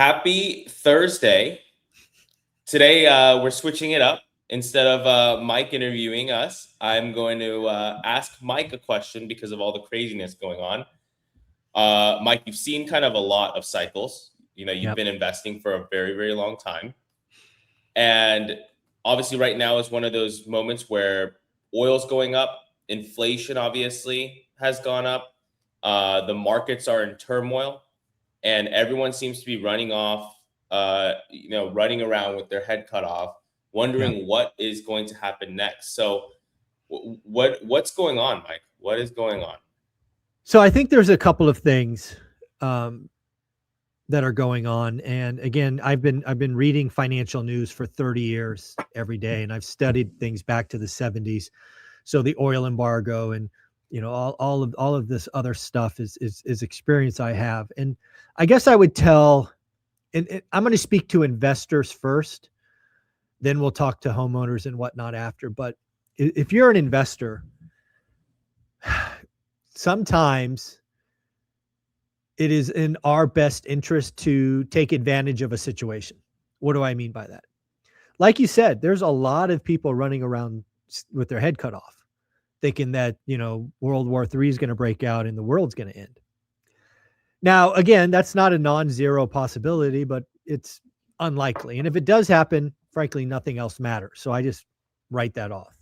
Happy Thursday. Today, we're switching it up. Instead of Mike interviewing us, I'm going to ask Mike a question because of all the craziness going on. Mike, you've seen kind of a lot of cycles. You've Yep. been investing for a very, very long time. And obviously, right now is one of those moments where oil's going up, inflation obviously has gone up, the markets are in turmoil, and everyone seems to be running around with their head cut off, Yep. wondering what is going to happen next. So, what's going on, Mike? What is going on? So I think there's a couple of things um, that are going on, and again, I've been reading financial news for 30 years every day, and I've studied things back to the 70s. So the oil embargo and all of this other stuff is experience I have, and I guess I would tell, and I'm going to speak to investors first, then we'll talk to homeowners and whatnot after. But if you're an investor, sometimes it is in our best interest to take advantage of a situation. What do I mean by that? Like you said, there's a lot of people running around with their head cut off, thinking that, World War III is going to break out and the world's going to end. Now, again, that's not a non-zero possibility, but it's unlikely. And if it does happen, frankly, nothing else matters. So I just write that off.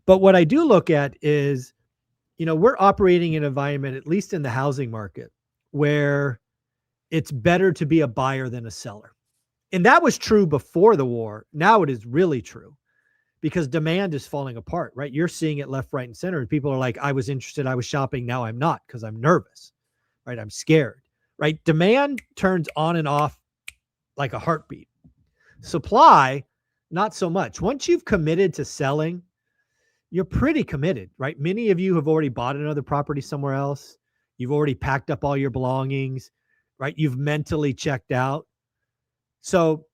But what I do look at is, we're operating in an environment, at least in the housing market, where it's better to be a buyer than a seller. And that was true before the war. Now it is really true because demand is falling apart, right? You're seeing it left, right, and center. And people are like, I was interested, I was shopping, now I'm not because I'm nervous, right? I'm scared, right? Demand turns on and off like a heartbeat. Supply, not so much. Once you've committed to selling, you're pretty committed, right? Many of you have already bought another property somewhere else. You've already packed up all your belongings, right? You've mentally checked out. So,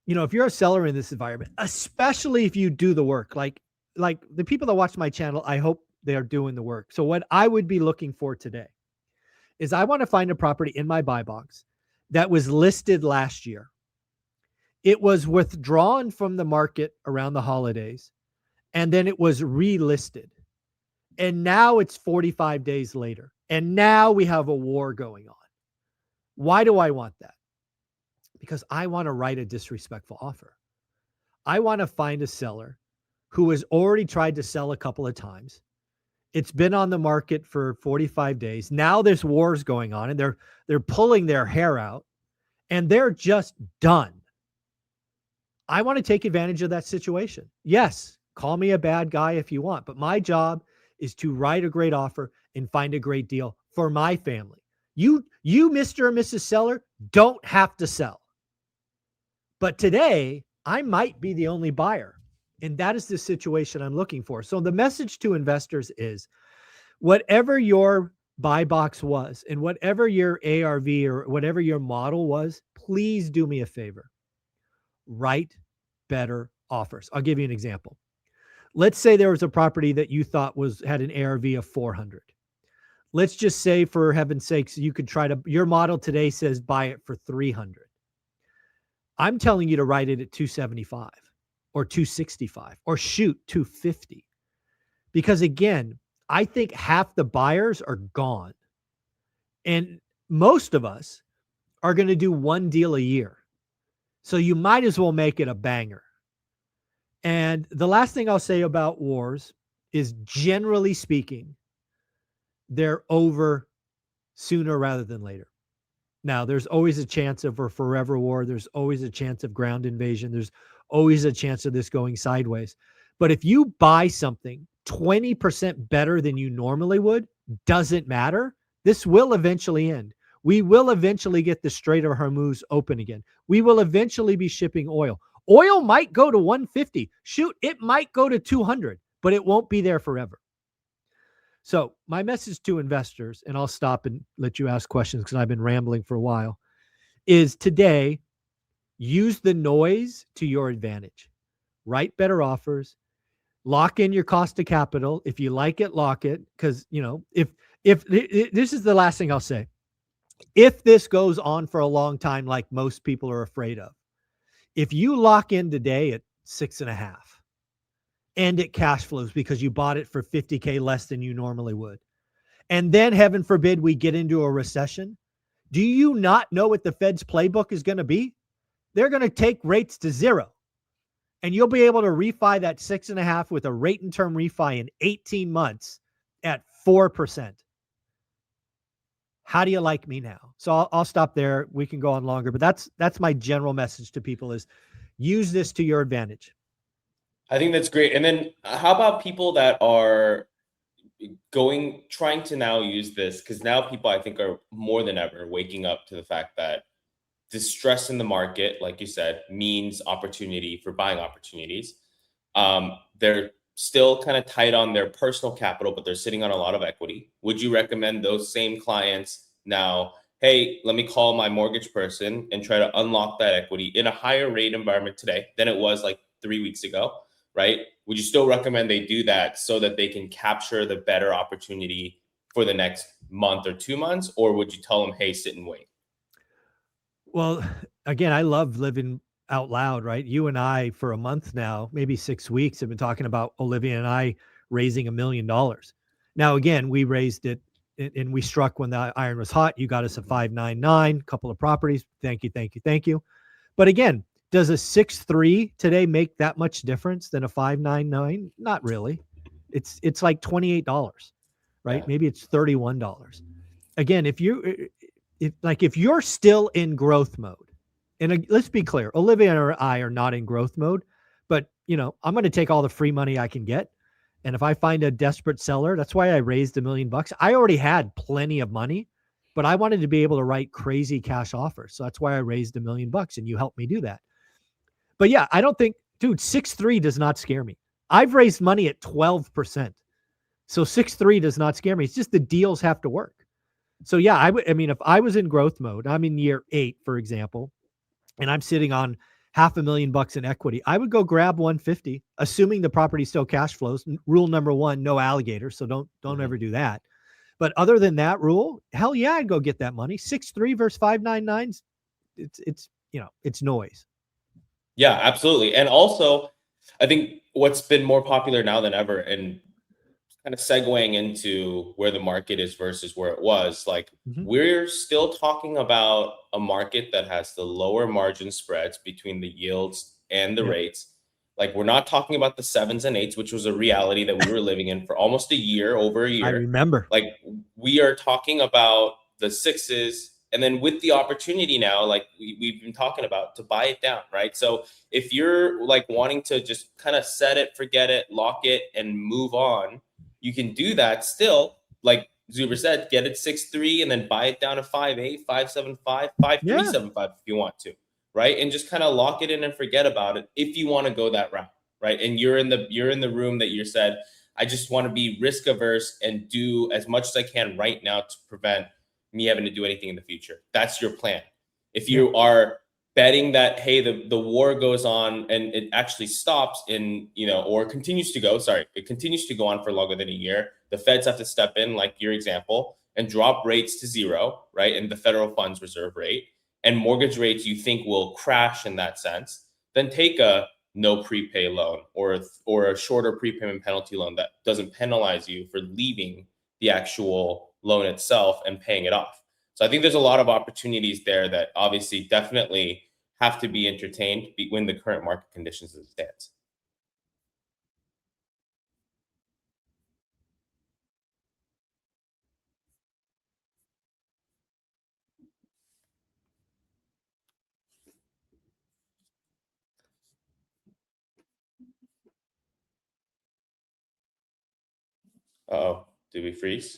if you're a seller in this environment, especially if you do the work, like the people that watch my channel, I hope they are doing the work. So what I would be looking for today is I want to find a property in my buy box that was listed last year. It was withdrawn from the market around the holidays, and then it was relisted. And now it's 45 days later. And now we have a war going on. Why do I want that? Because I want to write a disrespectful offer. I want to find a seller who has already tried to sell a couple of times. It's been on the market for 45 days. Now there's wars going on and they're pulling their hair out and they're just done. I want to take advantage of that situation. Yes, call me a bad guy if you want, but my job is to write a great offer and find a great deal for my family. You, Mr. and Mrs. Seller, don't have to sell. But today, I might be the only buyer. And that is the situation I'm looking for. So the message to investors is whatever your buy box was and whatever your ARV or whatever your model was, please do me a favor. Write better offers. I'll give you an example. Let's say there was a property that you thought had an ARV of 400. Let's just say, for heaven's sakes, you could your model today says buy it for 300. I'm telling you to write it at 275 or 265 or shoot 250. Because again, I think half the buyers are gone. And most of us are going to do one deal a year. So you might as well make it a banger. And the last thing I'll say about wars is, generally speaking, they're over sooner rather than later. Now, there's always a chance of a forever war. There's always a chance of ground invasion. There's always a chance of this going sideways. But if you buy something 20% better than you normally would, doesn't matter. This will eventually end. We will eventually get the Strait of Hormuz open again. We will eventually be shipping oil. Oil might go to 150. Shoot, it might go to 200, but it won't be there forever. So my message to investors, and I'll stop and let you ask questions because I've been rambling for a while, is today, use the noise to your advantage. Write better offers. Lock in your cost of capital. If you like it, lock it. Because, if this is the last thing I'll say. If this goes on for a long time, like most people are afraid of, if you lock in today at 6.5 and it cash flows because you bought it for 50K less than you normally would, and then heaven forbid we get into a recession, do you not know what the Fed's playbook is going to be? They're going to take rates to zero. And you'll be able to refi that 6.5 with a rate and term refi in 18 months at 4%. How do you like me now? So I'll stop there. We can go on longer, but that's my general message to people is use this to your advantage. I think that's great. And then how about people that are trying to now use this? Because now people, I think, are more than ever waking up to the fact that distress in the market, like you said, means opportunity for buying opportunities. They're still kind of tight on their personal capital, but they're sitting on a lot of equity. Would you recommend those same clients now, hey, let me call my mortgage person and try to unlock that equity in a higher rate environment today than it was like 3 weeks ago, right? Would you still recommend they do that so that they can capture the better opportunity for the next month or 2 months? Or would you tell them, hey, sit and wait? Well, again, I love living out loud, right? You and I, for a month now, maybe 6 weeks, have been talking about Olivia and I raising $1 million. Now, again, we raised it and we struck when the iron was hot. You got us a 599, couple of properties. Thank you, thank you, thank you. But again, does a 6.3 today make that much difference than a 599? Not really. It's like $28, right? Yeah. Maybe it's $31. Again, if you're still in growth mode, and let's be clear, Olivia and I are not in growth mode, but I'm going to take all the free money I can get. And if I find a desperate seller, that's why I raised $1 million. I already had plenty of money, but I wanted to be able to write crazy cash offers. So that's why I raised $1 million and you helped me do that. But yeah, I don't think, dude, 6.3 does not scare me. I've raised money at 12%. So 6.3 does not scare me. It's just the deals have to work. So yeah, I mean, if I was in growth mode, I'm in year 8, for example, and I'm sitting on $500,000 in equity, I would go grab 150, assuming the property still cash flows. Rule number 1, no alligators. So don't ever do that. But other than that rule, hell yeah, I'd go get that money. 6.3 versus 5.99s. It's noise. Yeah, absolutely. And also, I think what's been more popular now than ever, and kind of segueing into where the market is versus where it was, like Mhm. we're still talking about a market that has the lower margin spreads between the yields and the Yep. rates. Like we're not talking about the 7s and 8s, which was a reality that we were living in for almost a year, over a I year. remember. Like we are talking about the 6s, and then with the opportunity now, like we've been talking about, to buy it down, right? So if you're like wanting to just kind of set it, forget it, lock it, and move on, you can do that still. Like Zuber said, get it 6.3 and then buy it down to 5.8, 5.75, five three Yeah. seven five if you want to, right? And just kind of lock it in and forget about it if you want to go that route, right? And you're in the room that you said, I just want to be risk averse and do as much as I can right now to prevent me having to do anything in the future. That's your plan. If Yeah. you are betting that, hey, the war goes on and it actually stops in, or continues to go, sorry, it continues to go on for longer than a year, the Feds have to step in, like your example, and drop rates to zero, right? And the federal funds reserve rate, and mortgage rates you think will crash in that sense, then take a no prepay loan, or a shorter prepayment penalty loan that doesn't penalize you for leaving the actual loan itself and paying it off. So I think there's a lot of opportunities there that obviously definitely have to be entertained when the current market conditions as it stands. Oh, did we freeze?